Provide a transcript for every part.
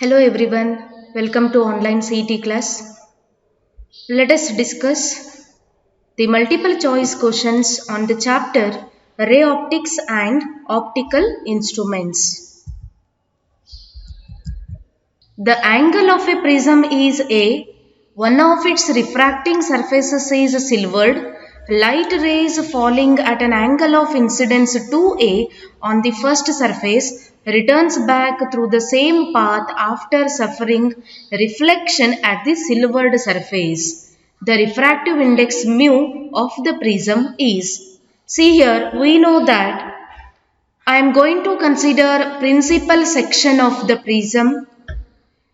Hello everyone, welcome to online CET class. Let us discuss the multiple choice questions on the chapter Ray Optics and Optical Instruments. The angle of a prism is A. One of its refracting surfaces is silvered. Light rays falling at an angle of incidence 2A on the first surface returns back through the same path after suffering reflection at the silvered surface. The refractive index mu of the prism is. See here, we know that I am going to consider principal section of the prism.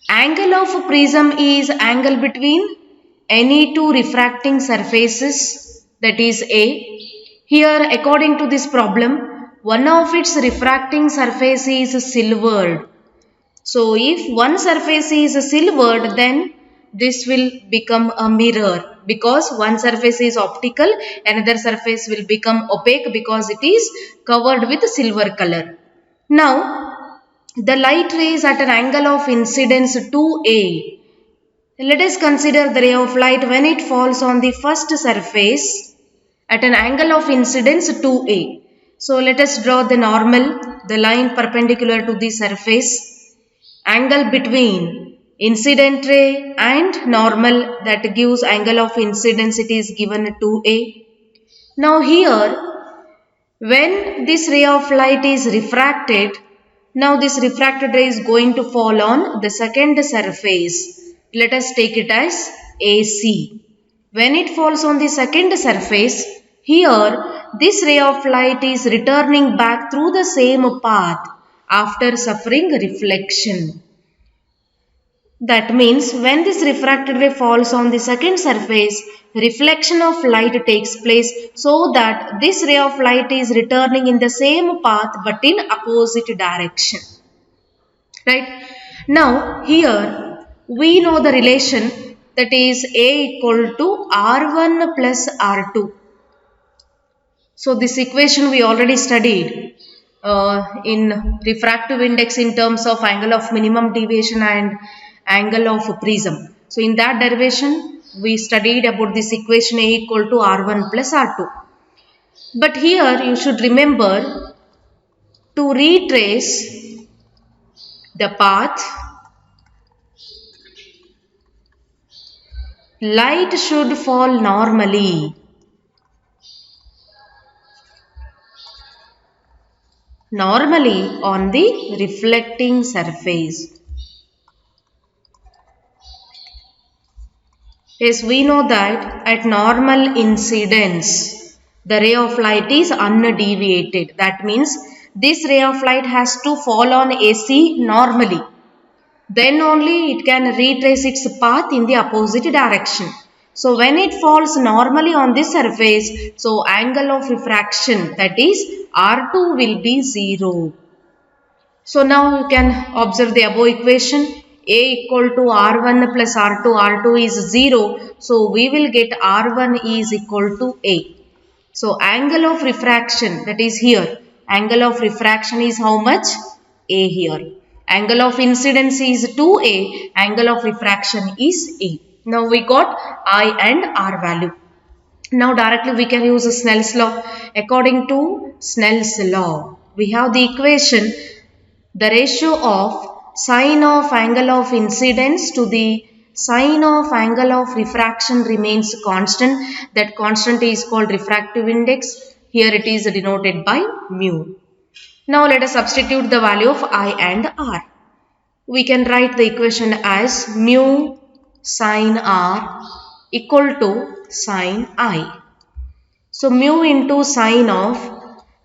Angle of prism is angle between any two refracting surfaces, that is A. Here according to this problem, one of its refracting surface is silvered. So if one surface is silvered, then this will become a mirror because one surface is optical, another surface will become opaque because it is covered with silver color. Now the light rays at an angle of incidence 2A. Let us consider the ray of light when it falls on the first surface at an angle of incidence 2A. So let us draw the normal, the line perpendicular to the surface. Angle between incident ray and normal, that gives angle of incidence, it is given 2A. Now here, when this ray of light is refracted, now this refracted ray is going to fall on the second surface. Let us take it as AC. When it falls on the second surface, here this ray of light is returning back through the same path after suffering reflection. That means when this refracted ray falls on the second surface, reflection of light takes place so that this ray of light is returning in the same path but in opposite direction. Right? Now here we know the relation, that is A equal to R1 plus R2. So this equation we already studied in refractive index in terms of angle of minimum deviation and angle of prism. So in that derivation we studied about this equation A equal to R1 plus R2. But here you should remember to retrace the path, light should fall normally. Normally on the reflecting surface. Yes, we know that at normal incidence, the ray of light is undeviated. That means this ray of light has to fall on AC normally. Then only it can retrace its path in the opposite direction. So when it falls normally on this surface, so angle of refraction, that is R2 will be 0. So now you can observe the above equation. A equal to R1 plus R2, R2 is 0. So we will get R1 is equal to A. So angle of refraction, that is here, angle of refraction is how much? A here. Angle of incidence is 2A, angle of refraction is A. Now we got I and R value. Now directly we can use Snell's law. According to Snell's law, we have the equation, the ratio of sine of angle of incidence to the sine of angle of refraction remains constant. That constant is called refractive index. Here it is denoted by mu. Now let us substitute the value of I and R. We can write the equation as mu sine R equal to sine I. So mu into sine of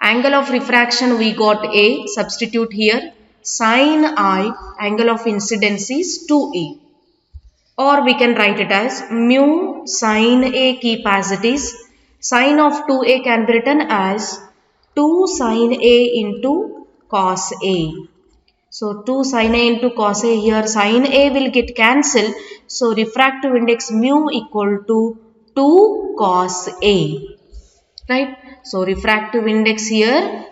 angle of refraction, we got A, substitute here. Sine I, angle of incidence is 2A. Or we can write it as mu sine A, keep as it is. Sine of 2A can be written as 2 sine A into cos A. So 2 sine A into cos A, here sine A will get cancelled. So refractive index mu equal to 2 cos A. Right? So refractive index here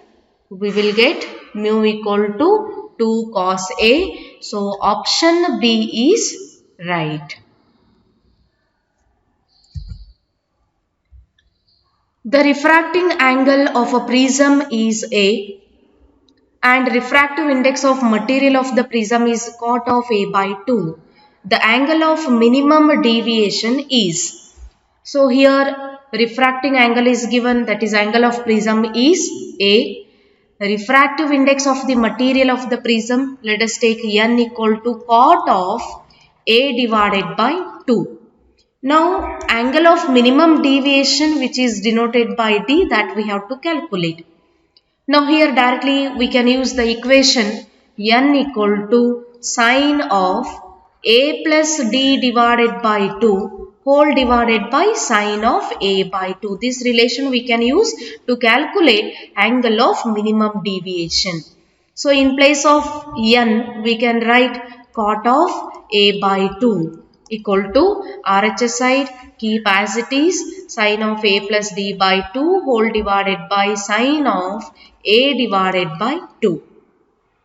we will get mu equal to 2 cos A So option B is right. The refracting angle of a prism is A and refractive index of material of the prism is cot of A by 2. The angle of minimum deviation is. So here refracting angle is given, that is angle of prism is A. Refractive index of the material of the prism, let us take n equal to cot of A divided by 2. Now angle of minimum deviation, which is denoted by D, that we have to calculate. Now here directly we can use the equation n equal to sine of A plus D divided by 2 whole divided by sine of A by 2. This relation we can use to calculate angle of minimum deviation. So in place of n we can write cot of A by 2 equal to RHS side keep as it is sine of A plus D by 2 whole divided by sine of A divided by 2.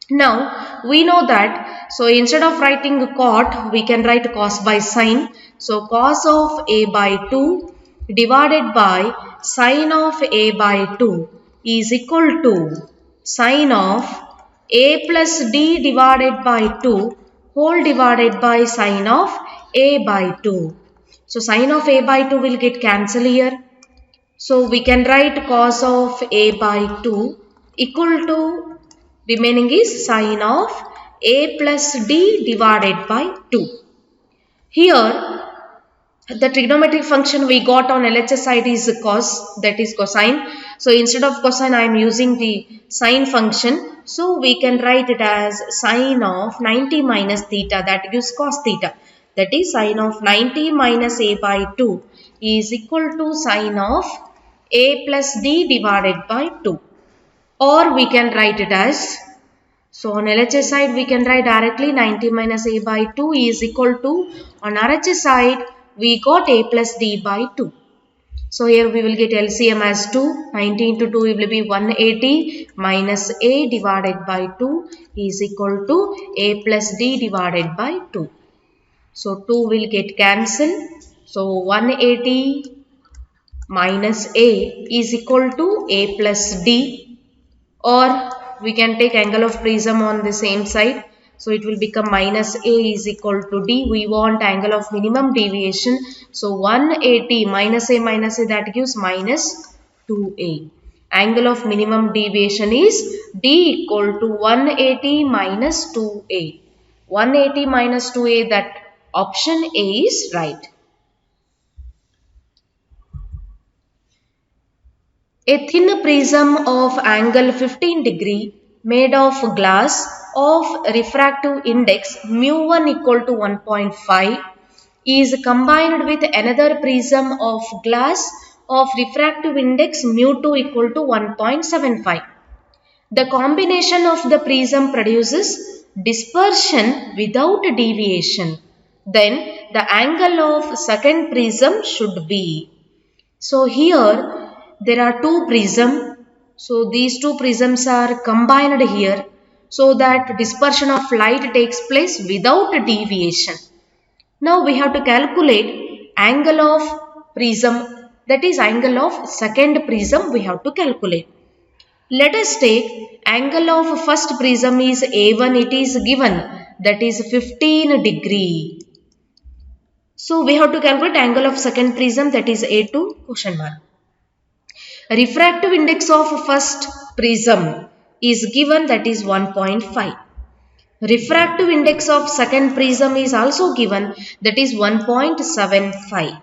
Now we know that, so instead of writing cot we can write cos by sine. So cos of A by 2 divided by sine of A by 2 is equal to sine of A plus D divided by 2 whole divided by sine of A by 2. So sine of A by 2 will get cancelled here. So we can write cos of A by 2 equal to remaining is sine of A plus D divided by 2. Here the trigonometric function we got on LHS side is cos, that is cosine. So instead of cosine I am using the sine function. So we can write it as sine of 90 minus theta, that gives cos theta. That is sine of 90 minus A by 2 is equal to sine of A plus D divided by 2. Or we can write it as, so on LHS side we can write directly 90 minus A by 2 is equal to, on RHS side we got A plus D by 2. So here we will get LCM as 2, 90 into 2 will be 180 minus A divided by 2 is equal to A plus D divided by 2. So 2 will get cancelled. So 180 minus A is equal to A plus D, or we can take angle of prism on the same side. So it will become minus A is equal to D. We want angle of minimum deviation. So 180 minus A that gives minus 2A. Angle of minimum deviation is D equal to 180 minus 2A. 180 minus 2A, that option A is right. A thin prism of angle 15 degree made of glass of refractive index mu1 equal to 1.5 is combined with another prism of glass of refractive index mu2 equal to 1.75. The combination of the prism produces dispersion without deviation. Then the angle of second prism should be. So here there are two prisms. So these two prisms are combined here so that dispersion of light takes place without deviation. Now we have to calculate angle of prism, that is angle of second prism we have to calculate. Let us take angle of first prism is A1, it is given, that is 15 degree. So we have to calculate angle of second prism, that is A2 question mark. Refractive index of first prism is given, that is 1.5. Refractive index of second prism is also given, that is 1.75.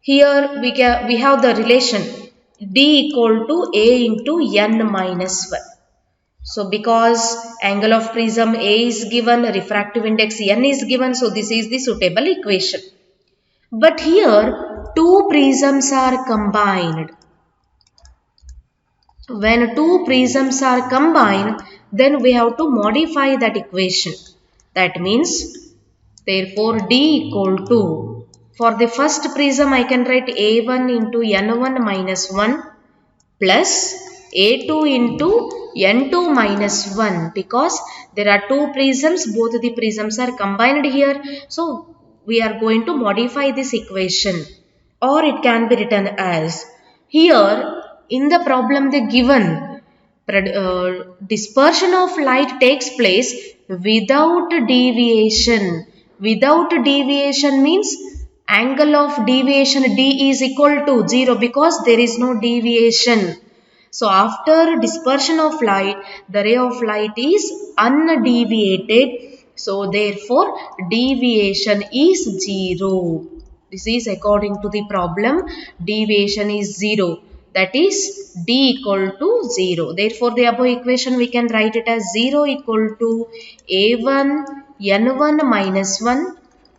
Here we have the relation D equal to A into N minus 1. So because angle of prism A is given, refractive index N is given, so this is the suitable equation. But here two prisms are combined. When two prisms are combined, then we have to modify that equation. That means, therefore D equal to, for the first prism I can write A1 into N1 minus 1 plus A2 into N2 minus 1 because there are two prisms, both the prisms are combined here. So we are going to modify this equation, or it can be written as, here in the problem they given dispersion of light takes place without deviation. Without deviation means angle of deviation D is equal to 0 because there is no deviation. So after dispersion of light, the ray of light is undeviated. So therefore deviation is 0. This is according to the problem. Deviation is 0. That is D equal to 0. Therefore the above equation we can write it as 0 equal to A1 N1 minus 1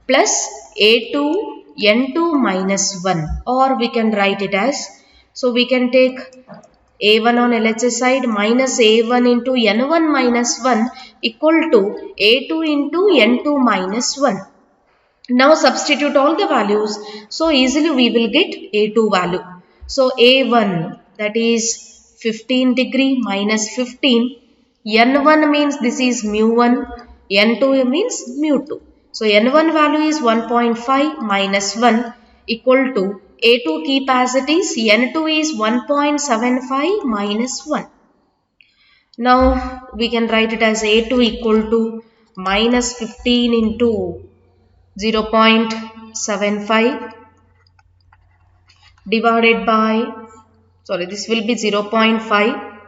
plus A2 N2 minus 1, or we can write it as, so we can take A1 on LHS side minus A1 into N1 minus 1 equal to A2 into N2 minus 1. Now substitute all the values, so easily we will get A2 value. So A1, that is 15 degree minus 15. N1 means this is mu 1. N2 means mu 2. So N1 value is 1.5 minus 1 equal to A2 keep as it is. N2 is 1.75 minus 1. Now we can write it as A2 equal to minus 15 into 0.75 divided by, this will be 0.5,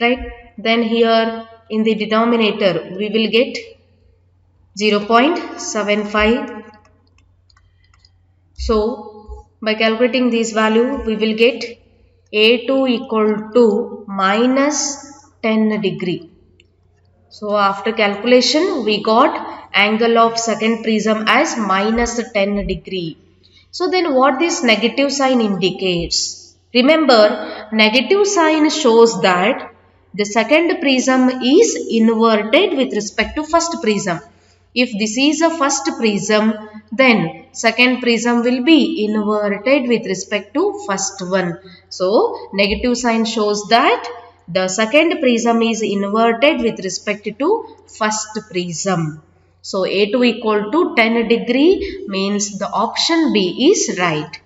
right? Then here in the denominator we will get 0.75. So by calculating this value we will get A2 equal to minus 10 degree. So after calculation we got angle of second prism as minus 10 degree. So then what this negative sign indicates? Remember, negative sign shows that the second prism is inverted with respect to first prism. If this is a first prism, then second prism will be inverted with respect to first one. So negative sign shows that the second prism is inverted with respect to first prism. So A2 equal to 10 degree means the option B is right.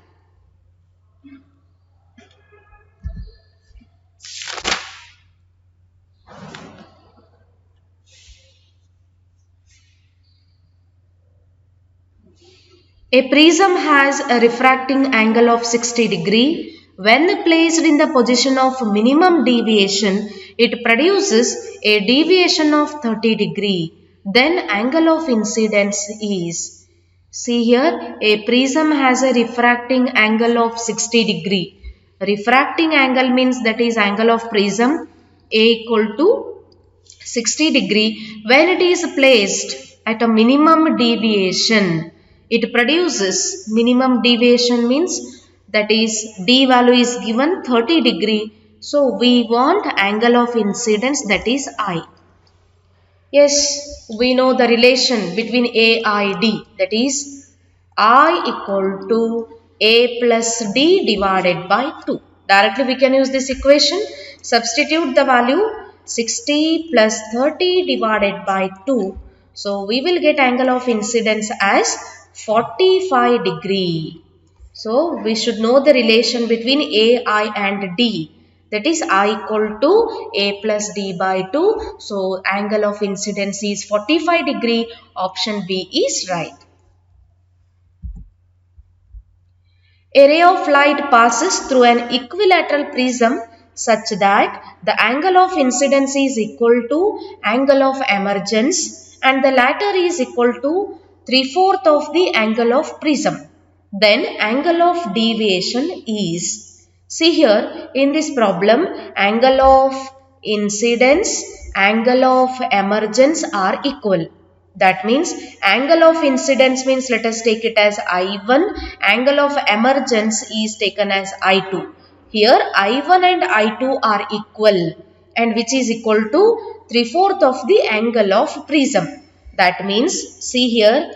A prism has a refracting angle of 60 degree. When placed in the position of minimum deviation, it produces a deviation of 30 degree. Then angle of incidence is, see here, a prism has a refracting angle of 60 degree. Refracting angle means that is angle of prism A equal to 60 degree. When it is placed at a minimum deviation, it produces, minimum deviation means that is D value is given 30 degree. So we want angle of incidence, that is I. Yes, we know the relation between AID, that is I equal to A plus D divided by 2. Directly we can use this equation. Substitute the value 60 plus 30 divided by 2. So we will get angle of incidence as 45 degree. So we should know the relation between A, I and D. That is I equal to A plus D by 2. So angle of incidence is 45 degree. Option B is right. A ray of light passes through an equilateral prism such that the angle of incidence is equal to angle of emergence and the latter is equal to 3/4 of the angle of prism. Then angle of deviation is, see here in this problem, angle of incidence, angle of emergence are equal. That means angle of incidence means, let us take it as I1, angle of emergence is taken as I2. Here I1 and I2 are equal, and which is equal to 3/4 of the angle of prism. That means, see here,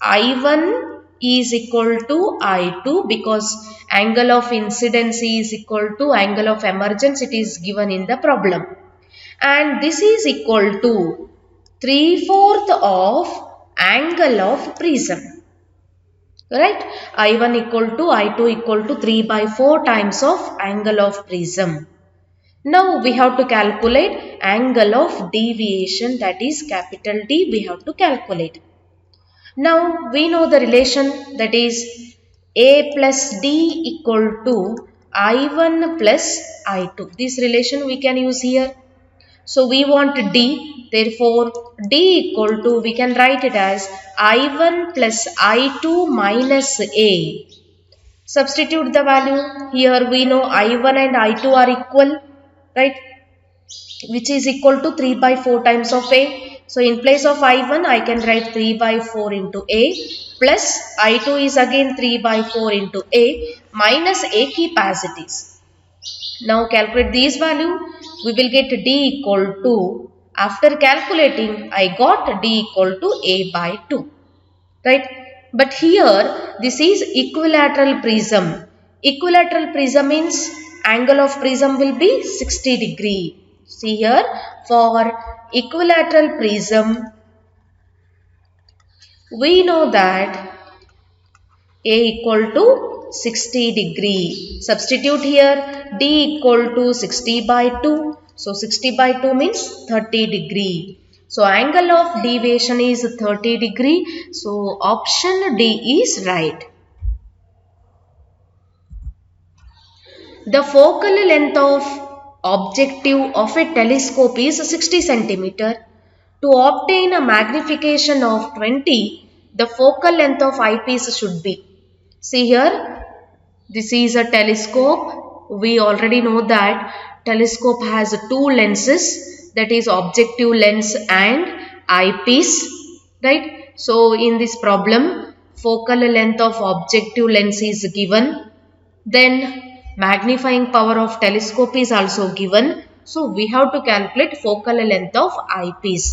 I1 is equal to I2 because angle of incidence is equal to angle of emergence. It is given in the problem. And this is equal to 3/4 of angle of prism. Right? I1 equal to I2 equal to 3/4 times of angle of prism. Now we have to calculate angle of deviation, that is capital D we have to calculate. Now we know the relation, that is A plus D equal to I1 plus I2. This relation we can use here. So we want D, therefore D equal to, we can write it as I1 plus I2 minus A. Substitute the value. Here we know I1 and I2 are equal, right? Which is equal to 3/4 times of A. So in place of I1 I can write 3/4 into A plus I2 is again 3/4 into A minus A, keep as it is. Now calculate these value. We will get D equal to, after calculating I got D equal to A by 2. Right? But here this is equilateral prism. Equilateral prism means angle of prism will be 60 degree. See here, for equilateral prism we know that A equal to 60 degree. Substitute here, D equal to 60 by 2. So 60 by 2 means 30 degree. So angle of deviation is 30 degree. So option D is right. The focal length of objective of a telescope is 60 centimeter. To obtain a magnification of 20, the focal length of eyepiece should be. See here, this is a telescope. We already know that telescope has two lenses, that is objective lens and eyepiece, right? So in this problem, focal length of objective lens is given. Then magnifying power of telescope is also given. So we have to calculate focal length of eyepiece.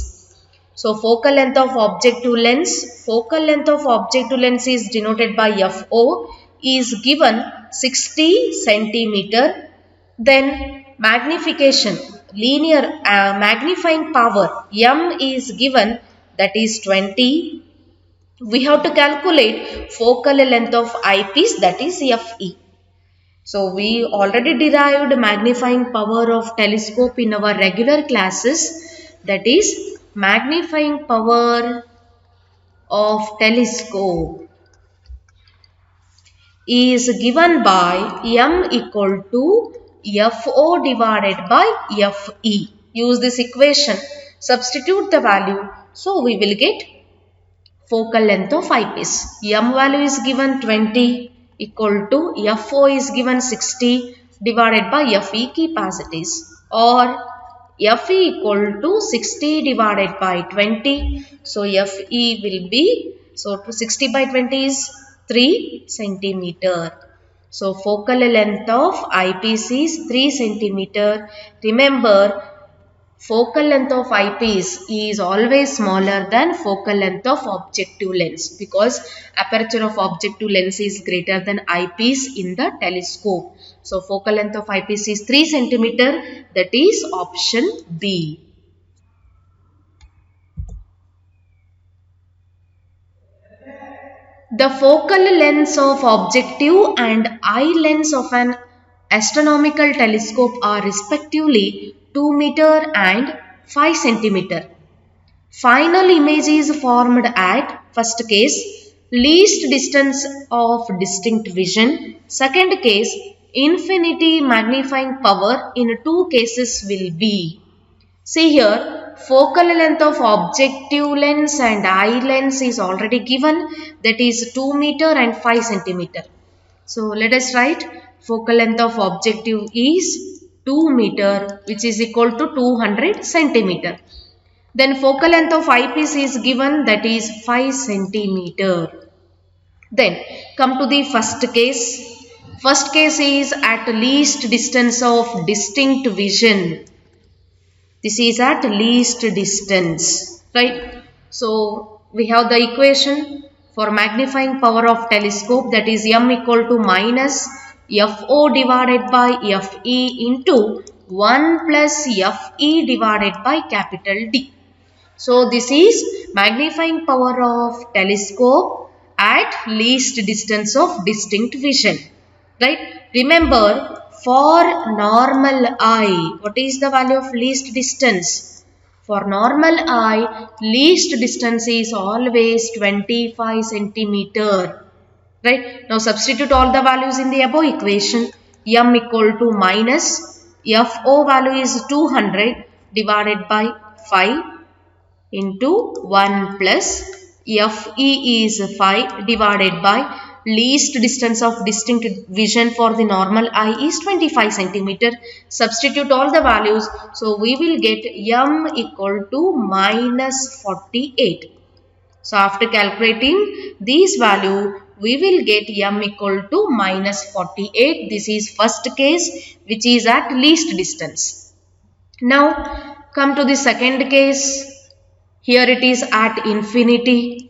So focal length of objective lens is denoted by FO, is given 60 centimeter. Then magnification, linear magnifying power M is given, that is 20. We have to calculate focal length of eyepiece, that is FE. So we already derived magnifying power of telescope in our regular classes, that is magnifying power of telescope is given by M equal to FO divided by FE. Use this equation, substitute the value, so we will get focal length of eyepiece. M value is given 20 equal to FO is given 60 divided by FE, keep as it is, or FE equal to 60 divided by 20. So FE will be, so 60 by 20 is 3 centimeter. So focal length of eyepiece is 3 centimeter. Remember, focal length of eyepiece is always smaller than focal length of objective lens because aperture of objective lens is greater than eyepiece in the telescope. So focal length of eyepiece is 3 centimeter, that is option B. The focal lengths of objective and eye lens of an astronomical telescope are respectively 2 meter and 5 centimeter. Final image is formed at first case least distance of distinct vision. Second case infinity magnifying power in two cases will be. See here, focal length of objective lens and eye lens is already given, that is 2 meter and 5 centimeter. So let us write focal length of objective is 2 meter, which is equal to 200 centimeter. Then focal length of eyepiece is given, that is 5 centimeter. Then come to the first case. First case is at least distance of distinct vision. This is at least distance, right? So we have the equation, for magnifying power of telescope, that is m equal to minus FO divided by FE into 1 plus FE divided by capital D. So this is magnifying power of telescope at least distance of distinct vision. Right? Remember, for normal eye, what is the value of least distance? For normal eye, least distance is always 25 centimeter. Right? Now substitute all the values in the above equation. M equal to minus FO value is 200 divided by 5 into 1 plus FE is 5 divided by least distance of distinct vision for the normal eye is 25 centimeter. Substitute all the values. So we will get M equal to minus 48. So after calculating these value, we will get M equal to minus 48. This is first case which is at least distance. Now come to the second case. Here it is at infinity.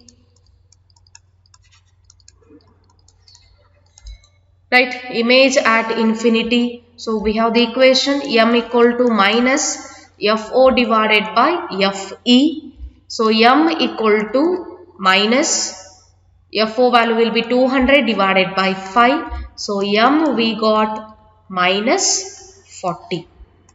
Right? Image at infinity. So we have the equation M equal to minus FO divided by FE. So M equal to minus FO value will be 200 divided by 5. So M we got minus 40.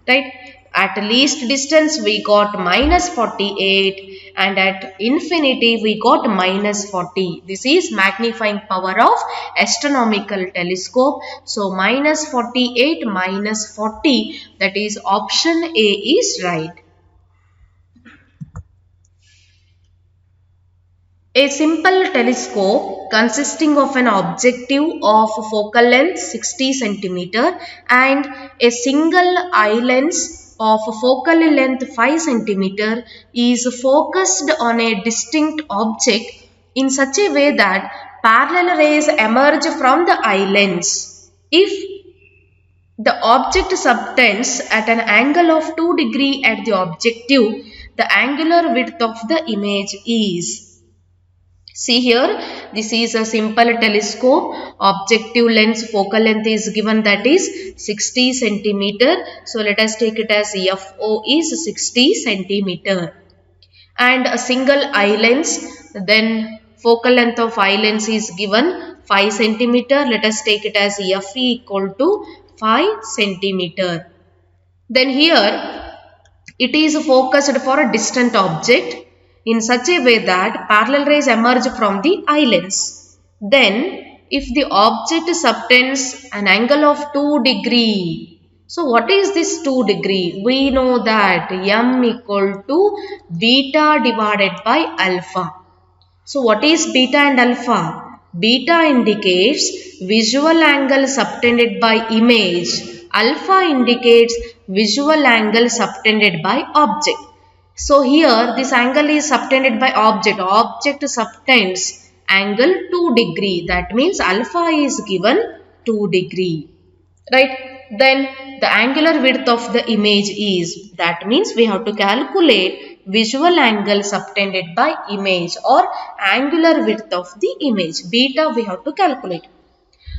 Right? At least distance we got minus 48 and at infinity we got minus 40. This is magnifying power of astronomical telescope. So minus 48 minus 40, that is option A is right. A simple telescope consisting of an objective of focal length 60 cm and a single eye lens of focal length 5 cm is focused on a distinct object in such a way that parallel rays emerge from the eye lens. If the object subtends at an angle of 2 degrees at the objective, the angular width of the image is. See here, this is a simple telescope. Objective lens focal length is given, that is 60 centimeter. So let us take it as FO is 60 centimeter. And a single eye lens, then focal length of eye lens is given 5 centimeter. Let us take it as FE equal to 5 centimeter. Then here it is focused for a distant object in such a way that parallel rays emerge from the eye lens. Then if the object subtends an angle of 2 degree. So what is this 2 degree? We know that M equal to beta divided by alpha. So what is beta and alpha? Beta indicates visual angle subtended by image. Alpha indicates visual angle subtended by object. So here this angle is subtended by object. Object subtends angle 2 degree. That means alpha is given 2 degree. Right? Then the angular width of the image is. That means we have to calculate visual angle subtended by image or angular width of the image. Beta we have to calculate.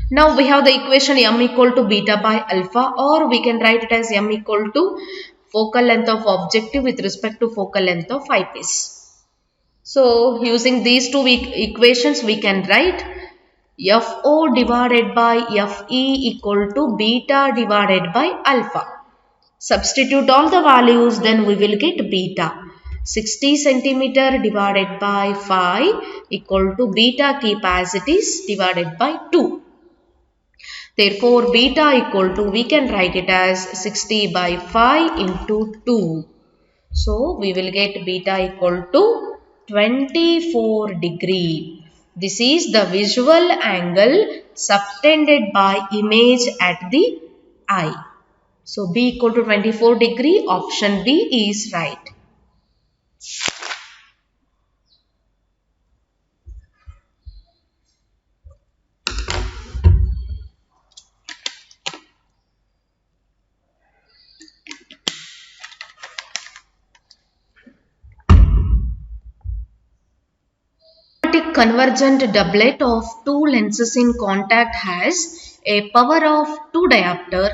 Now we have the equation M equal to beta by alpha, or we can write it as M equal to focal length of objective with respect to focal length of eyepiece. So using these two equations we can write FO divided by FE equal to beta divided by alpha. Substitute all the values, then we will get beta. 60 centimeter divided by 5 equal to beta keep as it is divided by 2. Therefore, beta equal to, we can write it as 60 by 5 into 2. So, we will get beta equal to 24 degree. This is the visual angle subtended by image at the eye. So, B equal to 24 degree, option B is right. chromatic convergent doublet of two lenses in contact has a power of 2 diopter.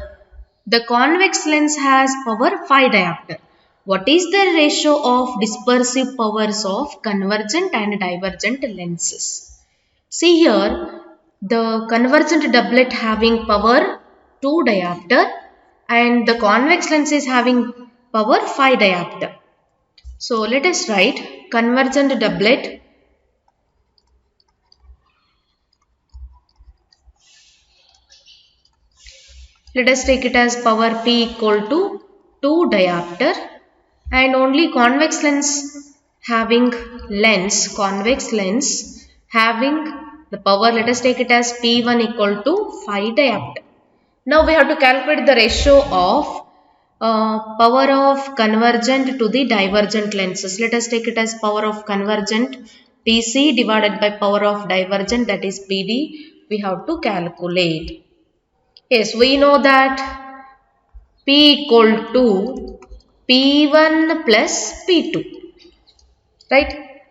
The convex lens has power 5 diopter. What is the ratio of dispersive powers of convergent and divergent lenses? See here, the convergent doublet having power 2 diopter and the convex lens is having power 5 diopter. So let us write convergent doublet Let us take it as power P equal to 2 diopter and only convex lens having convex lens having the power, let us take it as P1 equal to 5 diopter. Now we have to calculate the ratio of power of convergent to the divergent lenses. Let us take it as power of convergent PC divided by power of divergent, that is PD. We have to calculate. Yes, we know that P equal to P1 plus P2, right?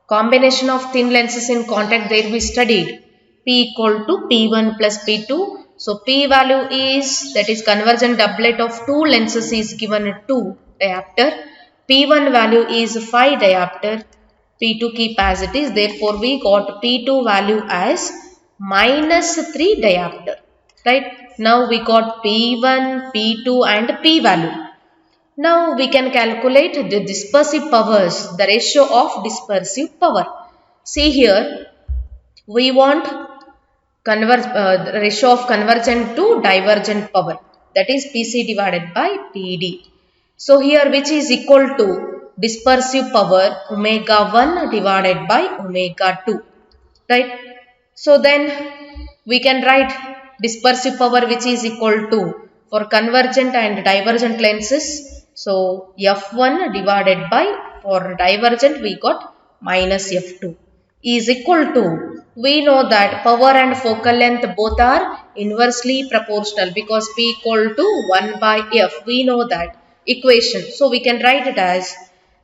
Combination of thin lenses in contact, there we studied P equal to P1 plus P2. So P value is, that is convergent doublet of two lenses is given 2 diopter. P1 value is 5 diopter. P2 keep as it is. Therefore, we got P2 value as minus 3 diopter. Right? Now we got P1, P2 and P value. Now we can calculate the dispersive powers, the ratio of dispersive power. See here, we want the ratio of convergent to divergent power, that is PC divided by PD. So here which is equal to dispersive power omega 1 divided by omega 2, right? So then we can write dispersive power which is equal to, for convergent and divergent lenses, so F1 divided by, for divergent we got minus F2 is equal to, we know that power and focal length both are inversely proportional because P equal to 1 by F, we know that equation. So we can write it as,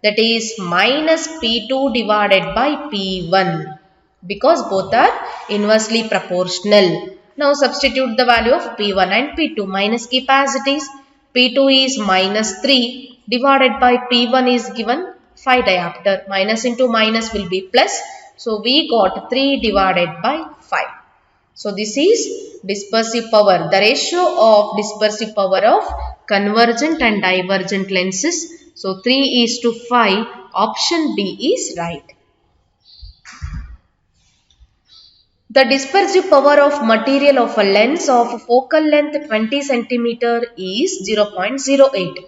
that is minus P2 divided by P1 because both are inversely proportional. Now substitute the value of P1 and P2, minus keep as it is. P2 is minus 3 divided by P1 is given 5 diopter. Minus into minus will be plus. So we got 3 divided by 5. So this is dispersive power, the ratio of dispersive power of convergent and divergent lenses. So 3:5, option B is right. The dispersive power of material of a lens of focal length 20 cm is 0.08.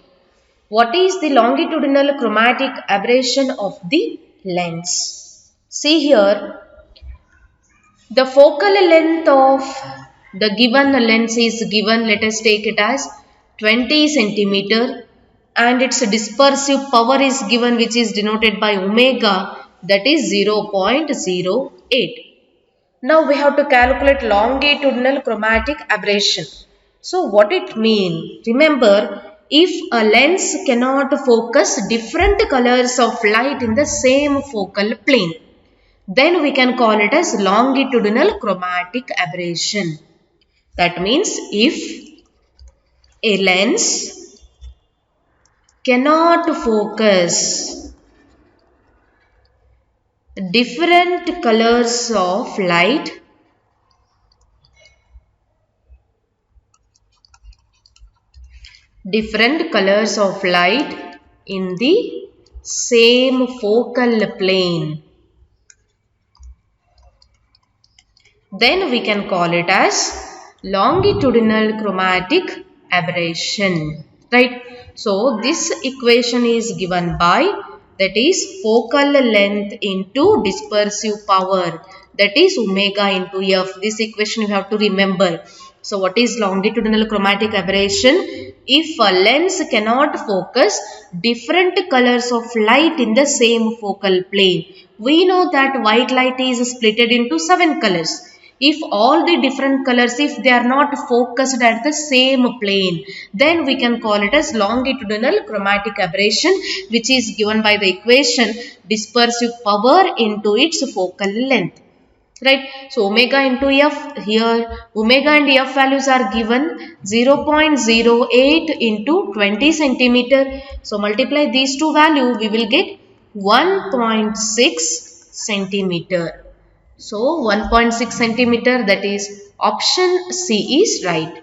What is the longitudinal chromatic aberration of the lens? See here, the focal length of the given lens is given, let us take it as 20 cm and its dispersive power is given which is denoted by omega, that is 0.08. Now we have to calculate longitudinal chromatic aberration. So what it means? Remember, if a lens cannot focus different colors of light in the same focal plane, then we can call it as longitudinal chromatic aberration. That means if a lens cannot focus different colors of light in the same focal plane, then we can call it as longitudinal chromatic aberration, right? So this equation is given by, that is focal length into dispersive power, that is omega into F. This equation you have to remember. So what is longitudinal chromatic aberration? If a lens cannot focus different colors of light in the same focal plane. We know that white light is splitted into 7 colors. If all the different colors, if they are not focused at the same plane, then we can call it as longitudinal chromatic aberration, which is given by the equation dispersive power into its focal length. Right. So omega into f, here omega and f values are given 0.08 into 20 centimeter. So multiply these two values, we will get 1.6 centimeter. So 1.6 centimeter, that is option C is right.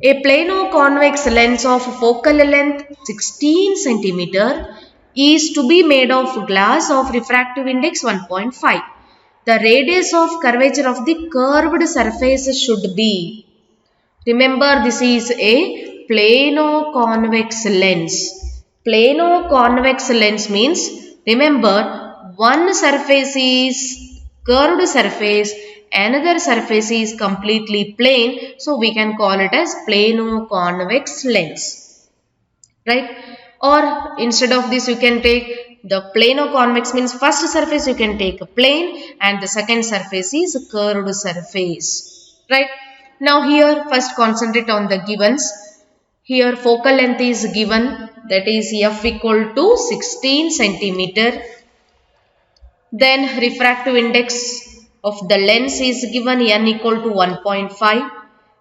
A plano-convex lens of focal length 16 centimeter is to be made of glass of refractive index 1.5. The radius of curvature of the curved surface should be. Remember, this is a plano-convex lens. Plano-convex lens means, remember, one surface is curved surface, another surface is completely plane, so we can call it as plano-convex lens, right? Or instead of this, you can take the plano-convex means first surface you can take a plane and the second surface is a curved surface, right? Now here first concentrate on the givens. Here focal length is given, that is f equal to 16 centimeter. Then refractive index of the lens is given, n equal to 1.5.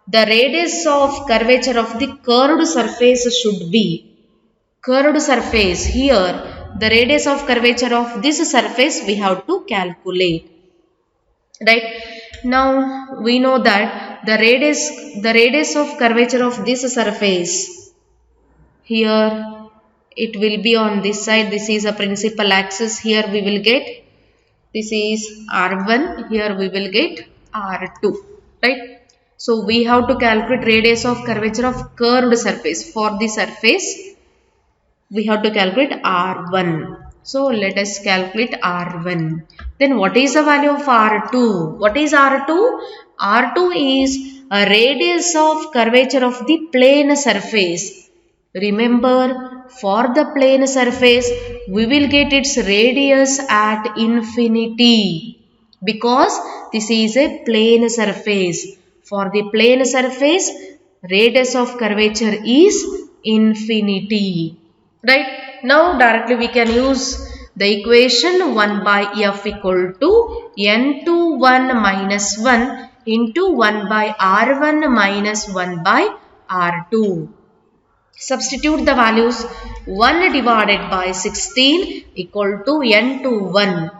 The radius of curvature of the curved surface should be. Curved surface, here the radius of curvature of this surface we have to calculate. Right. Now we know that the radius of curvature of this surface, here it will be on this side. This is a principal axis. Here we will get, this is R1, here we will get R2, right? So we have to calculate radius of curvature of curved surface. For the surface, we have to calculate R1. So let us calculate R1. Then what is the value of R2? What is R2? R2 is a radius of curvature of the plane surface. Remember, for the plane surface, we will get its radius at infinity because this is a plane surface. For the plane surface, radius of curvature is infinity. Right? Now directly we can use the equation 1 by f equal to n21 minus 1 into 1 by r1 minus 1 by r2. Substitute the values. 1 divided by 16 equal to n21.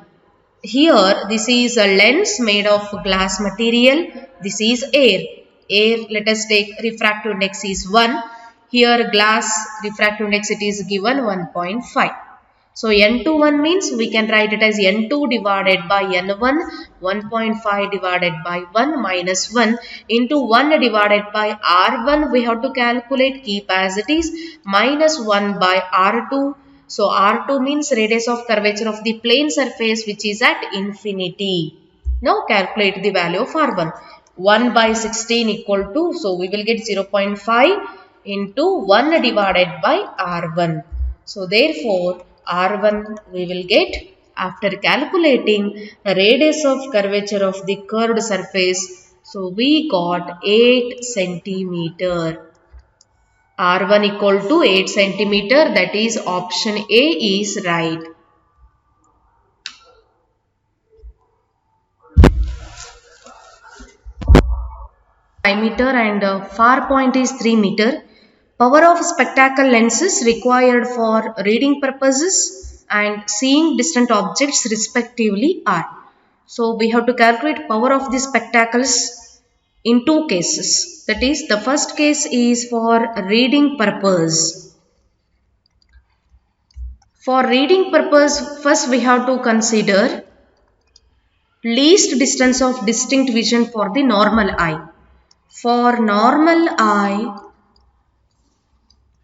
Here this is a lens made of glass material. This is air. Air, let us take refractive index is 1. Here glass refractive index it is given 1.5. So n21 means we can write it as n2 divided by n1, 1.5 divided by 1 minus 1 into 1 divided by r1 we have to calculate, keep as it is, minus 1 by r2. So r2 means radius of curvature of the plane surface which is at infinity. Now calculate the value of r1. 1 by 16 equal to, so we will get 0.5 into 1 divided by r1. So therefore r1 we will get, after calculating the radius of curvature of the curved surface, so we got 8 centimeter. R1 equal to 8 centimeter, that is option A is right. Diameter and far point is 3 meter. Power of spectacle lenses required for reading purposes and seeing distant objects respectively are. So we have to calculate power of the spectacles in two cases. That is, the first case is for reading purpose. For reading purpose, first we have to consider least distance of distinct vision for the normal eye. For normal eye,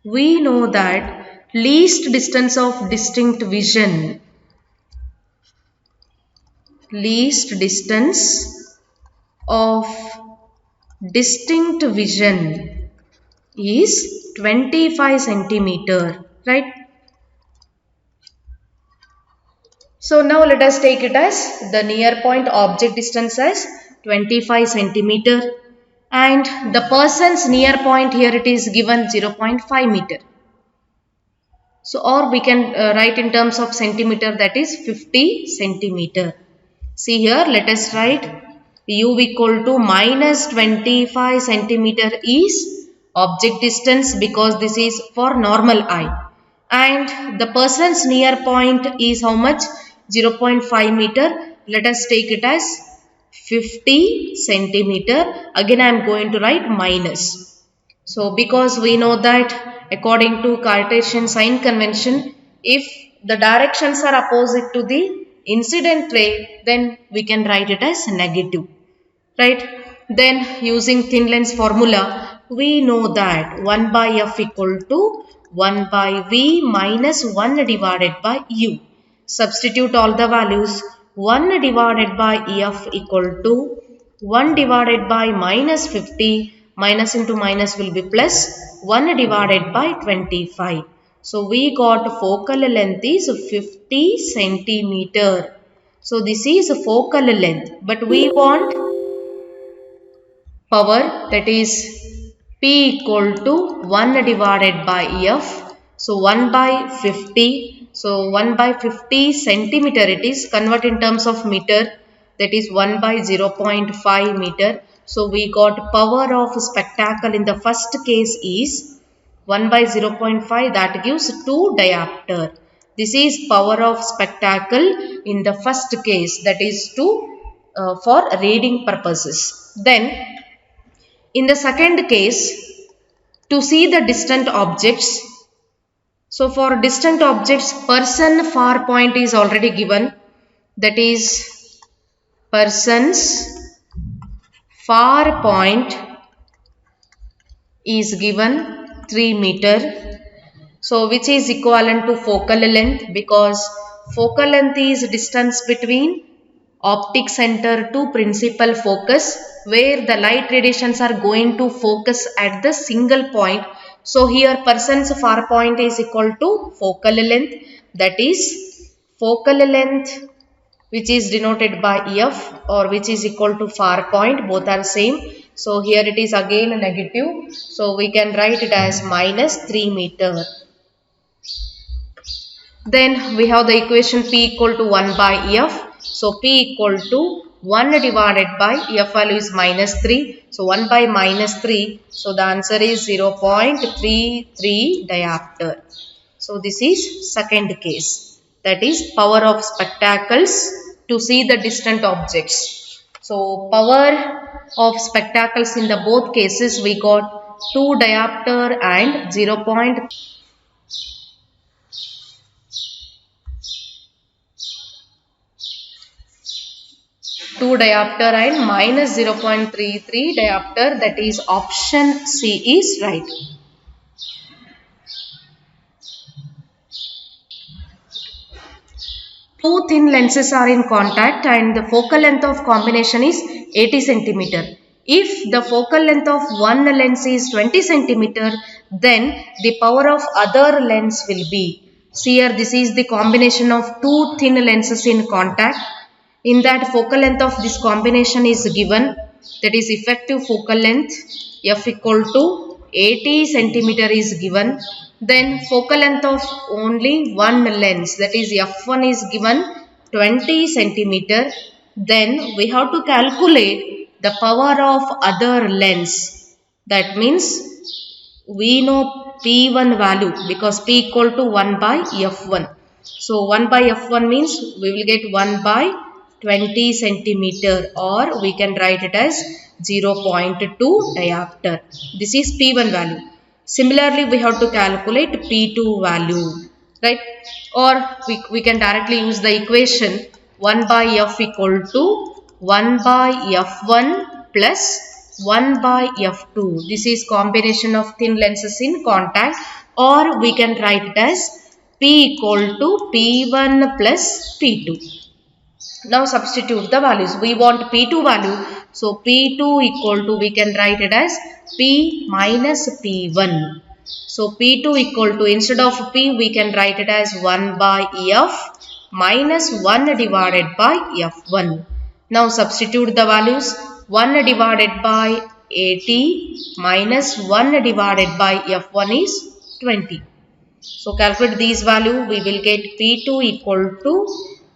we know that least distance of distinct vision, least distance of distinct vision is 25 centimeter, right? So now let us take it as the near point object distance as 25 centimeter and the person's near point here it is given 0.5 meter. So or we can write in terms of centimeter, that is 50 centimeter. See here, let us write u equal to minus 25 centimeter is object distance because this is for normal eye. And the person's near point is how much? 0.5 meter. Let us take it as 50 centimeter. Again I am going to write minus. So because we know that according to Cartesian sign convention, if the directions are opposite to the incident ray, then we can write it as negative, right? Then using thin lens formula, we know that 1 by f equal to 1 by v minus 1 divided by u. Substitute all the values. 1 divided by f equal to 1 divided by minus 50, minus into minus will be plus 1 divided by 25. So we got focal length is 50 centimeter. So this is focal length, but we want power, that is P equal to 1 divided by F. So 1 by 50. So 1 by 50 centimeter it is. Convert in terms of meter, that is 1 by 0.5 meter. So we got power of spectacle in the first case is 1 by 0.5, that gives 2 diopter. This is power of spectacle in the first case, that is for reading purposes. Then in the second case, to see the distant objects. So for distant objects, person far point is already given, that is person's far point is given 3 meter. So which is equivalent to focal length, because focal length is distance between optic center to principal focus, where the light radiations are going to focus at the single point. So here person's far point is equal to focal length, that is focal length which is denoted by F or which is equal to far point, both are same. So here it is again negative, so we can write it as minus 3 meter. Then we have the equation P equal to 1 by F. So P equal to 1 divided by F value is minus 3. So 1 by minus 3. So the answer is 0.33 diopter. So this is second case. That is power of spectacles to see the distant objects. So power of spectacles in the both cases we got 2 diopter and 0.2 diopter and minus 0.33 diopter, that is option C is right. Two thin lenses are in contact and the focal length of combination is 80 centimeter. If the focal length of one lens is 20 centimeter, then the power of other lens will be. See here, this is the combination of two thin lenses in contact. In that focal length of this combination is given, that is effective focal length F equal to 80 centimeter is given. Then focal length of only one lens, that is F1 is given 20 centimeter. Then we have to calculate the power of other lens. That means we know P1 value because P equal to 1 by F1. So 1 by F1 means we will get 1 by 20 centimeter, or we can write it as 0.2 diopter. This is P1 value. Similarly, we have to calculate P2 value, right? Or we can directly use the equation 1 by F equal to 1 by F1 plus 1 by F2. This is combination of thin lenses in contact, or we can write it as P equal to P1 plus P2. Now substitute the values. We want P2 value. So P2 equal to, we can write it as P minus P1. So P2 equal to, instead of P we can write it as 1 by F minus 1 divided by F1. Now substitute the values. 1 divided by 80 minus 1 divided by F1 is 20. So calculate these value. We will get P2 equal to,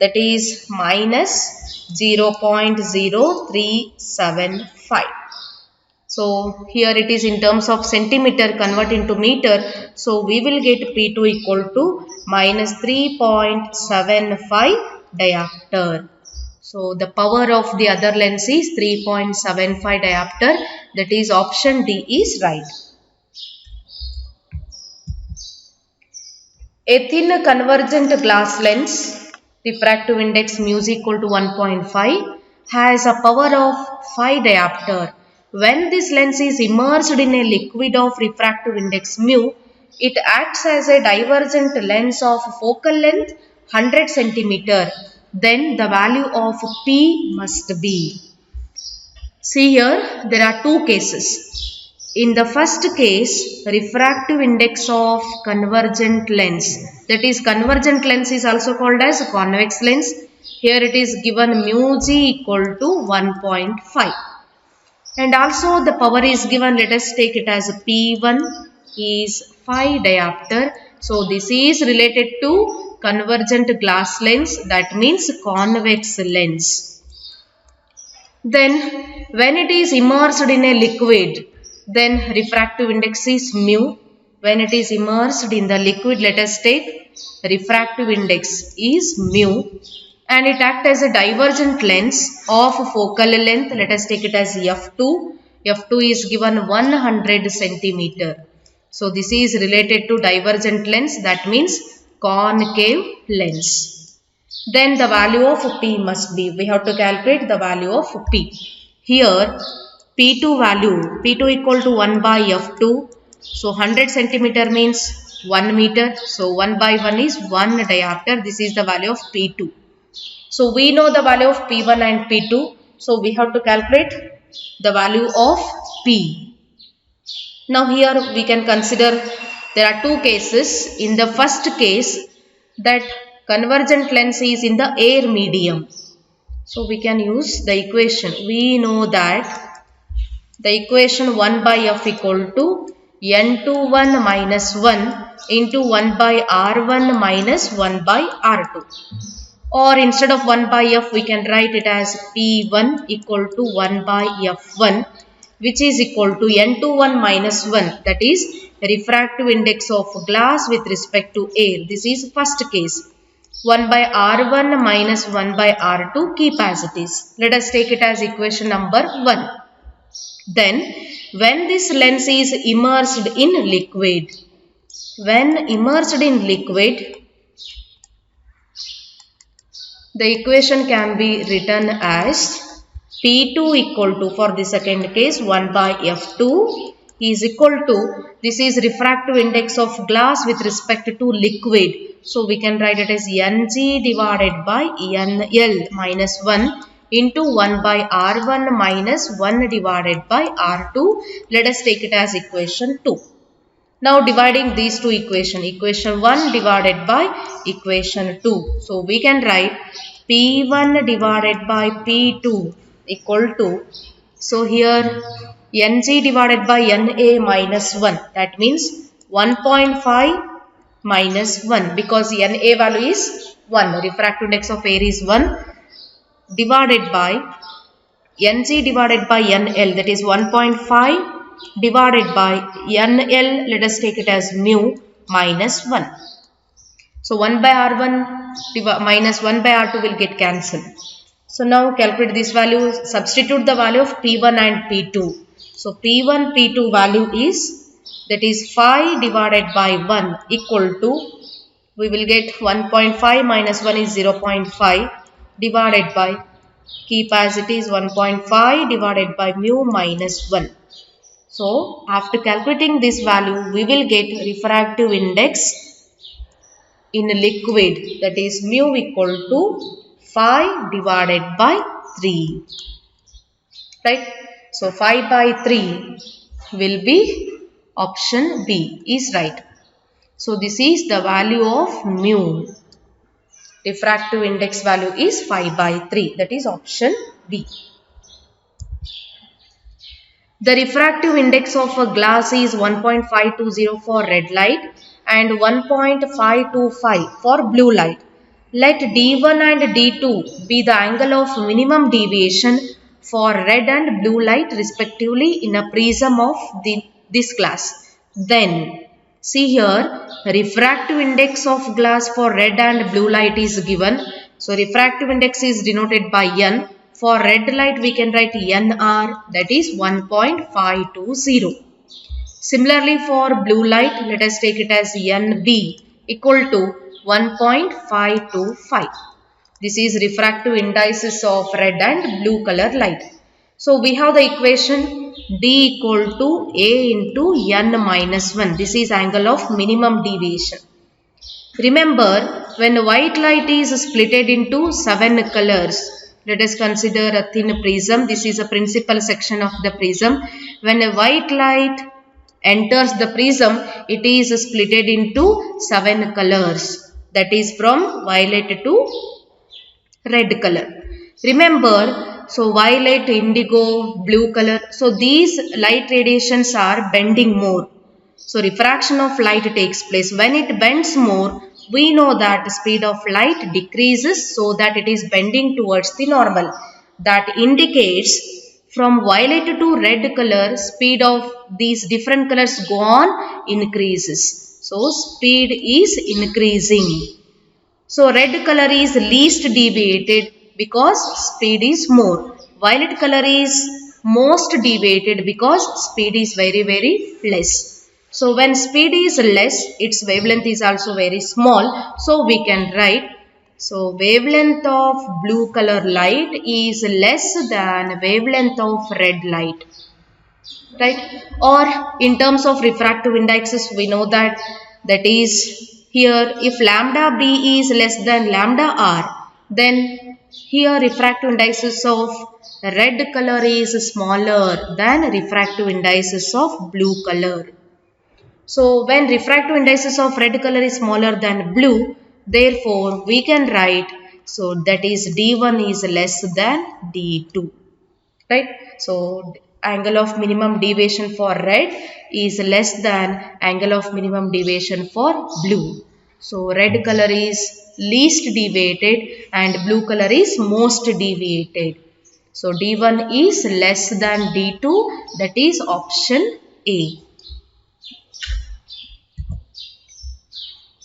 that is minus 0.0375. So here it is in terms of centimeter, convert into meter. So we will get P2 equal to minus 3.75 diopter. So the power of the other lens is 3.75 diopter. That is option D is right. A thin convergent glass lens, refractive index mu is equal to 1.5, has a power of 5 diopter. When this lens is immersed in a liquid of refractive index mu, it acts as a divergent lens of focal length 100 centimeter. Then the value of P must be. See here, there are two cases. In the first case, refractive index of convergent lens, that is convergent lens is also called as convex lens. Here it is given mu g equal to 1.5. And also the power is given, let us take it as P1 is 5 diopter. So this is related to convergent glass lens, that means convex lens. Then when it is immersed in a liquid, then refractive index is mu. When it is immersed in the liquid, let us take refractive index is mu. And it acts as a divergent lens of focal length. Let us take it as F2. F2 is given 100 centimeter. So this is related to divergent lens, that means concave lens. Then the value of P must be, we have to calculate the value of P. Here P2 value, P2 equal to 1 by F2. So 100 centimeter means 1 meter. So 1 by 1 is 1 diopter. This is the value of P2. So we know the value of P1 and P2. So we have to calculate the value of P. Now here we can consider there are two cases. In the first case, that convergent lens is in the air medium. So we can use the equation. We know that the equation 1 by F equal to N21 minus 1 into 1 by R1 minus 1 by R2. Or instead of 1 by F, we can write it as P1 equal to 1 by F1, which is equal to N21 minus 1, that is refractive index of glass with respect to air. This is first case. 1 by R1 minus 1 by R2, keep as it is. Let us take it as equation number 1. Then when this lens is immersed in liquid, the equation can be written as P2 equal to, for the second case, 1 by F2 is equal to, this is refractive index of glass with respect to liquid. So we can write it as Ng divided by NL minus 1 into 1 by R1 minus 1 divided by R2. Let us take it as equation 2. Now dividing these two equations, equation 1 divided by equation 2. So we can write P1 divided by P2 equal to, so here Ng divided by Na minus 1, that means 1.5 minus 1, because Na value is 1, refractive index of air is 1, divided by Ng divided by NL, that is 1.5 divided by NL, let us take it as mu minus 1. So 1 by R1 minus 1 by R2 will get cancelled. So now calculate this value, substitute the value of P1 and P2. So P1, P2 value is, that is 5 divided by 1 equal to, we will get 1.5 minus 1 is 0.5 divided by, keep as it is 1.5 divided by mu minus 1. So after calculating this value, we will get refractive index in a liquid, that is mu equal to 5 divided by 3. Right? So 5 by 3 will be option B is right. So this is the value of mu. Refractive index value is 5/3. That is option B. The refractive index of a glass is 1.520 for red light and 1.525 for blue light. Let D1 and D2 be the angle of minimum deviation for red and blue light respectively in a prism of this glass. Then, see here, refractive index of glass for red and blue light is given. So, refractive index is denoted by N. For red light, we can write NR, that is 1.520. Similarly, for blue light, let us take it as NB equal to 1.525. This is refractive indices of red and blue color light. So, we have the equation D equal to A into N minus 1. This is angle of minimum deviation. Remember, when white light is splitted into 7 colors, let us consider a thin prism. This is a principal section of the prism. When a white light enters the prism, it is splitted into 7 colors. That is from violet to red color. Remember, so violet, indigo, blue color. So these light radiations are bending more. So refraction of light takes place. When it bends more, we know that the speed of light decreases so that it is bending towards the normal. That indicates from violet to red color, speed of these different colors go on increases. So speed is increasing. So red color is least deviated because speed is more. Violet color is most deviated because speed is very less. So when speed is less, its wavelength is also very small. So we can write, so wavelength of blue color light is less than wavelength of red light. Right? Or in terms of refractive indexes, we know that is here if lambda B is less than lambda R, then here refractive indices of red color is smaller than refractive indices of blue color. So when refractive indices of red color is smaller than blue, therefore we can write, so that is D1 is less than D2. Right? So angle of minimum deviation for red is less than angle of minimum deviation for blue. So red color is least deviated and blue color is most deviated. So D1 is less than D2, that is option A.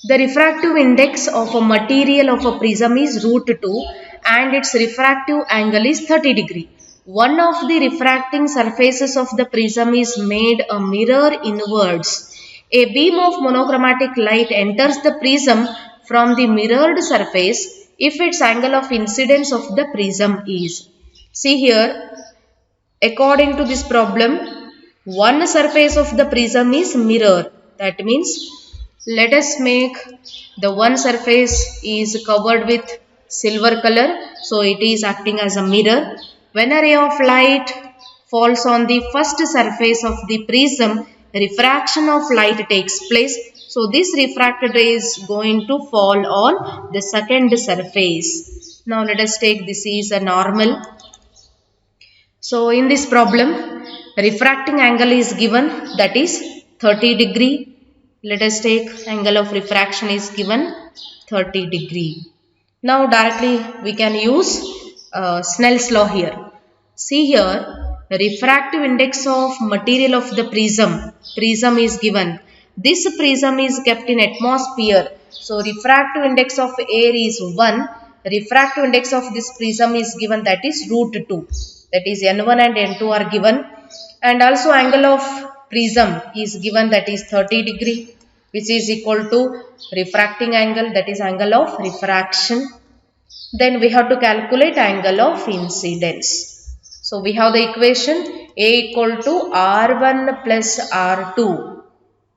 The refractive index of a material of a prism is √2 and its refractive angle is 30 degree. One of the refracting surfaces of the prism is made a mirror inwards. A beam of monochromatic light enters the prism from the mirrored surface if its angle of incidence of the prism is. See here, according to this problem, one surface of the prism is mirror. That means, let us make the one surface is covered with silver color. So it is acting as a mirror. When a ray of light falls on the first surface of the prism, refraction of light takes place. So this refracted ray is going to fall on the second surface. Now let us take this is a normal. So in this problem, refracting angle is given, that is 30 degree. Let us take angle of refraction is given 30 degree. Now directly we can use Snell's law here. See here, refractive index of material of the prism is given. This prism is kept in atmosphere. So refractive index of air is 1. Refractive index of this prism is given, that is √2. That is N1 and N2 are given. And also angle of prism is given, that is 30 degree, which is equal to refracting angle, that is angle of refraction. Then we have to calculate angle of incidence. So we have the equation A equal to R1 plus R2.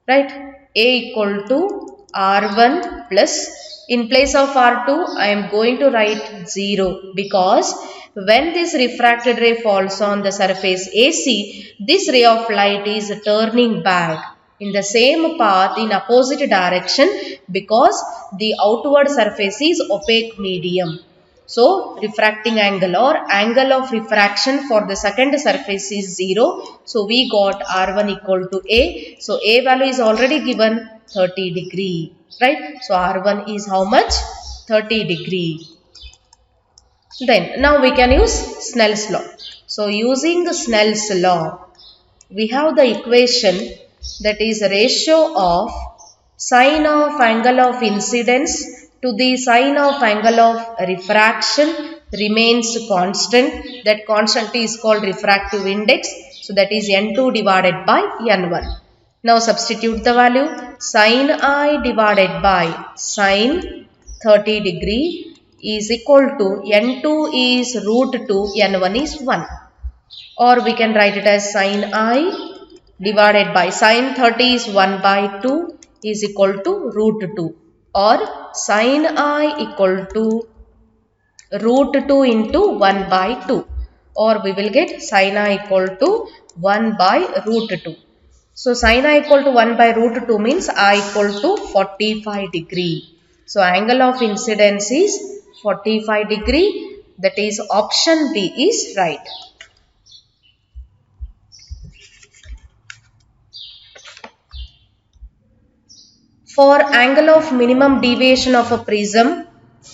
Right? A equal to R1 plus, in place of R2 I am going to write 0 because when this refracted ray falls on the surface AC, this ray of light is turning back in the same path in opposite direction because the outward surface is opaque medium. So refracting angle or angle of refraction for the second surface is 0. So we got R1 equal to A. So A value is already given 30 degree, right? So R1 is how much? 30 degree. Then now we can use Snell's law. So using Snell's law, we have the equation that is ratio of sine of angle of incidence to the sine of angle of refraction remains constant. That constant is called refractive index. So that is n2 divided by n1. Now substitute the value. Sine I divided by sine 30 degree is equal to n2 is root 2, n1 is 1. Or we can write it as sine I divided by sine 30 is 1 by 2 is equal to root 2, or sine I equal to root 2 into 1 by 2, or we will get sine I equal to 1 by root 2. So sine I equal to 1 by root 2 means I equal to 45 degree. So angle of incidence is 45 degree. That is option B is right. For angle of minimum deviation of a prism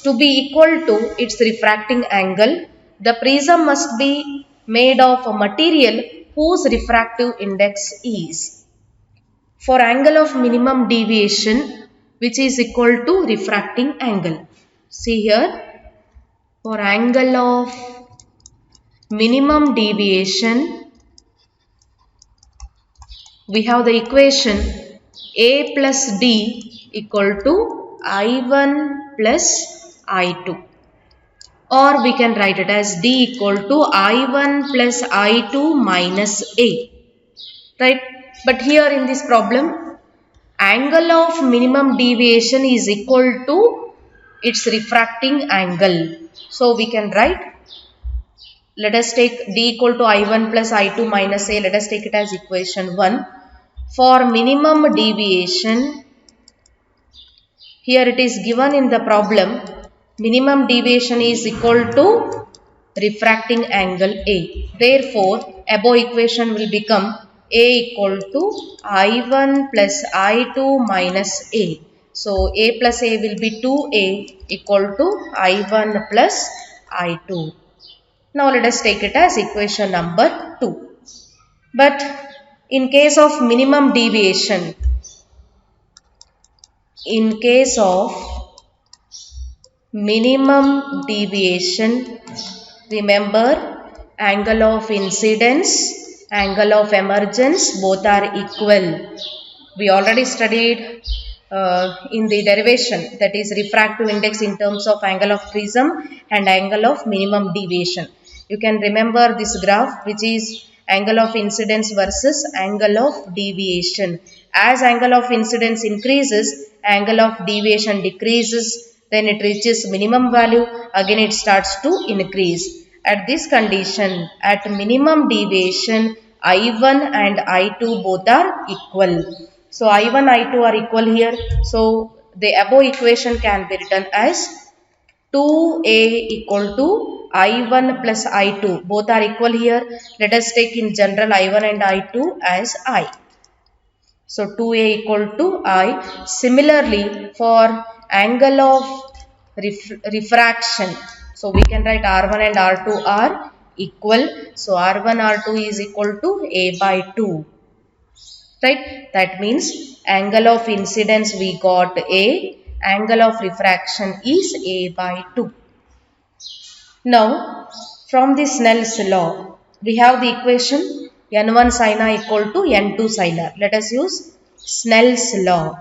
to be equal to its refracting angle, the prism must be made of a material whose refractive index is. For angle of minimum deviation, which is equal to refracting angle. See here, for angle of minimum deviation, we have the equation A plus D equal to I1 plus I2, or we can write it as D equal to I1 plus I2 minus A, right? But here in this problem, angle of minimum deviation is equal to its refracting angle. So we can write, let us take D equal to I1 plus I2 minus A, let us take it as equation 1. For minimum deviation, here it is given in the problem, minimum deviation is equal to refracting angle A. Therefore, above equation will become A equal to I1 plus I2 minus A. So, A plus A will be 2A equal to I1 plus I2. Now, let us take it as equation number 2. But in case of minimum deviation, remember angle of incidence, angle of emergence, both are equal. We already studied in the derivation, that is refractive index in terms of angle of prism and angle of minimum deviation. You can remember this graph, which is angle of incidence versus angle of deviation. As angle of incidence increases, angle of deviation decreases, then it reaches minimum value, again it starts to increase. At this condition, at minimum deviation, I1 and I2 both are equal. So I1, I2 are equal here. So the above equation can be written as 2A equal to I1 plus I2, both are equal here. Let us take in general I1 and I2 as I. So 2A equal to I. Similarly, for angle of refraction, so we can write R1 and R2 are equal. So R1, R2 is equal to A by 2. Right? That means angle of incidence we got A, angle of refraction is A by 2. Now, from the Snell's law, we have the equation N1 sin I equal to N2 sin R. Let us use Snell's law.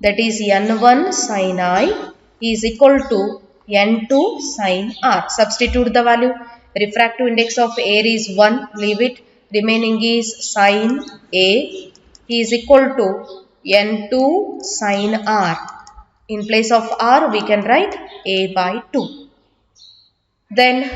That is N1 sin I is equal to N2 sin R. Substitute the value. Refractive index of air is 1. Leave it. Remaining is sin A is equal to N2 sin R. In place of R, we can write A by 2. Then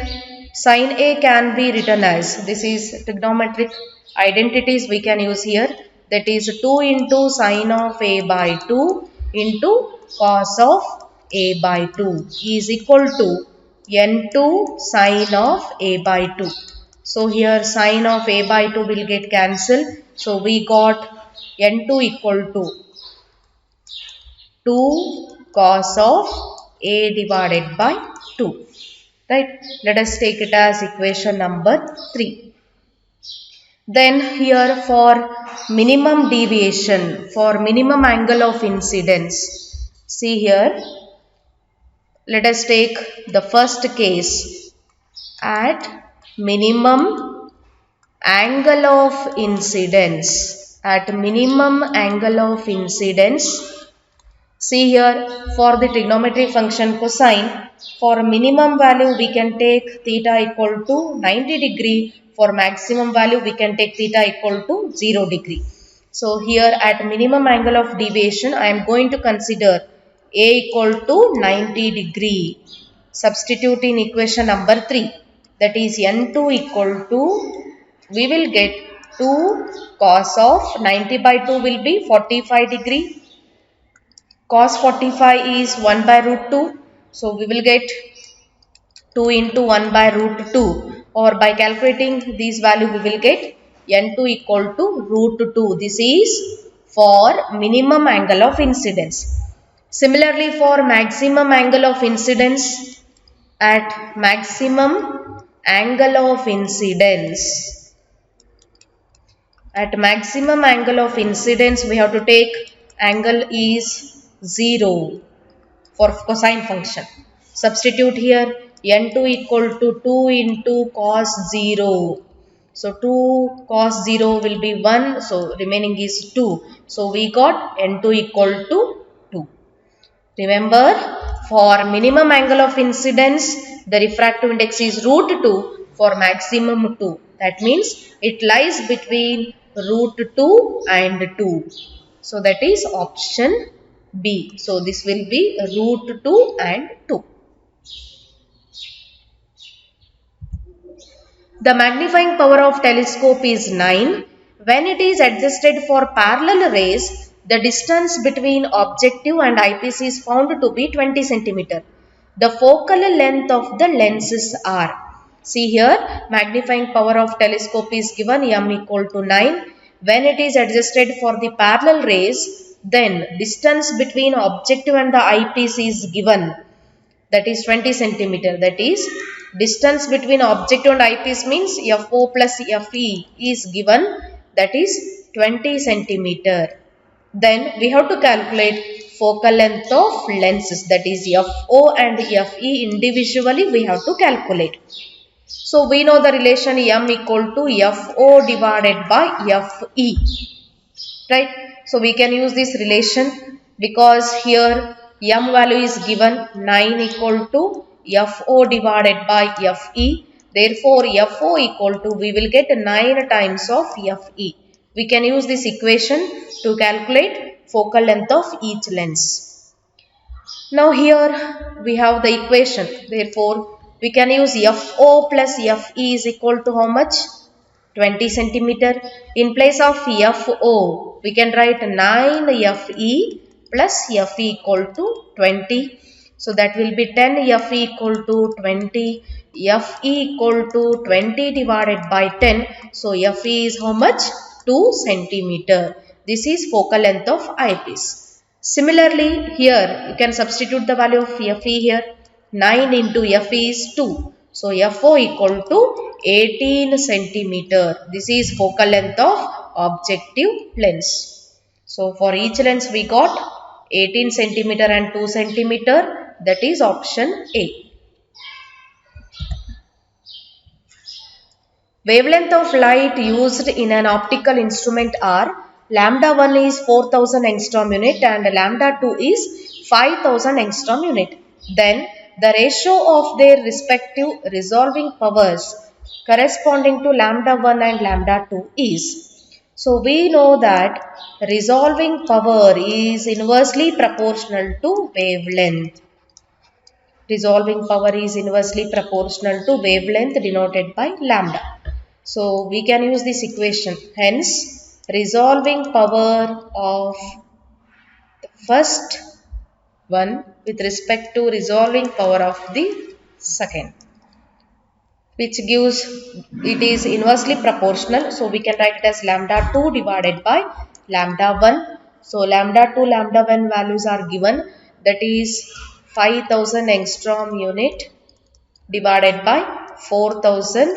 sin A can be written as, this is trigonometric identities we can use here. That is 2 into sin of A by 2 into cos of a by 2 is equal to n2 sine of a by 2. So here sine of a by 2 will get cancelled. So we got n2 equal to 2 cos of a divided by 2. Right? Let us take it as equation number 3. Then here for minimum deviation, for minimum angle of incidence, see here, let us take the first case. At minimum angle of incidence, at minimum angle of incidence, see here for the trigonometry function cosine, for minimum value we can take theta equal to 90 degree, for maximum value we can take theta equal to 0 degree. So here at minimum angle of deviation I am going to consider a equal to 90 degree. Substitute in equation number 3, that is n2 equal to, we will get 2 cos of 90 by 2 will be 45 degree. Cos 45 is 1 by root 2. So we will get 2 into 1 by root 2, or by calculating this value we will get n2 equal to root 2. This is for minimum angle of incidence. Similarly for maximum angle of incidence, at maximum angle of incidence, at maximum angle of incidence we have to take angle is 0 for cosine function. Substitute here n2 equal to 2 into cos 0. So 2 cos 0 will be 1. So remaining is 2. So we got n2 equal to 2. Remember, for minimum angle of incidence, the refractive index is root 2, for maximum 2. That means it lies between root 2 and 2. So that is option B. So this will be root 2 and 2. The magnifying power of telescope is 9. When it is adjusted for parallel rays, the distance between objective and eyepiece is found to be 20 cm. The focal length of the lenses are. See here, magnifying power of telescope is given m equal to 9. When it is adjusted for the parallel rays, then distance between objective and the eyepiece is given, that is 20 cm. That is distance between objective and eyepiece means FO plus FE is given, that is 20 cm. Then we have to calculate focal length of lenses, that is FO and FE individually we have to calculate. So we know the relation m equal to FO divided by FE, right? So we can use this relation because here m value is given 9 equal to FO divided by FE. Therefore FO equal to, we will get 9 times of FE. We can use this equation to calculate focal length of each lens. Now here we have the equation. Therefore we can use FO plus FE is equal to how much? 20 cm. In place of FO, we can write 9 FE plus FE equal to 20. So that will be 10 FE equal to 20. FE equal to 20 divided by 10. So FE is how much? 2 cm. This is focal length of eyepiece. Similarly here you can substitute the value of FE here. 9 into FE is 2. So FO equal to 18 cm. This is focal length of objective lens. So for each lens we got 18 cm and 2 cm. That is option A. Wavelength of light used in an optical instrument are lambda 1 is 4000 angstrom unit and lambda 2 is 5000 angstrom unit. Then the ratio of their respective resolving powers corresponding to lambda 1 and lambda 2 is. So we know that resolving power is inversely proportional to wavelength. Resolving power is inversely proportional to wavelength denoted by lambda. So we can use this equation. Hence resolving power of the first one with respect to resolving power of the second, which gives it is inversely proportional. So we can write it as lambda 2 divided by lambda 1. So lambda 2, lambda 1 values are given, that is 5000 angstrom unit divided by 4000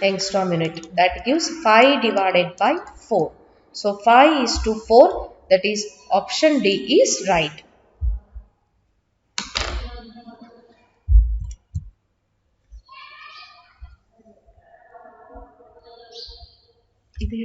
angstrom unit, that gives 5 divided by 4. So 5 is to 4, that is option D is right. ഇത്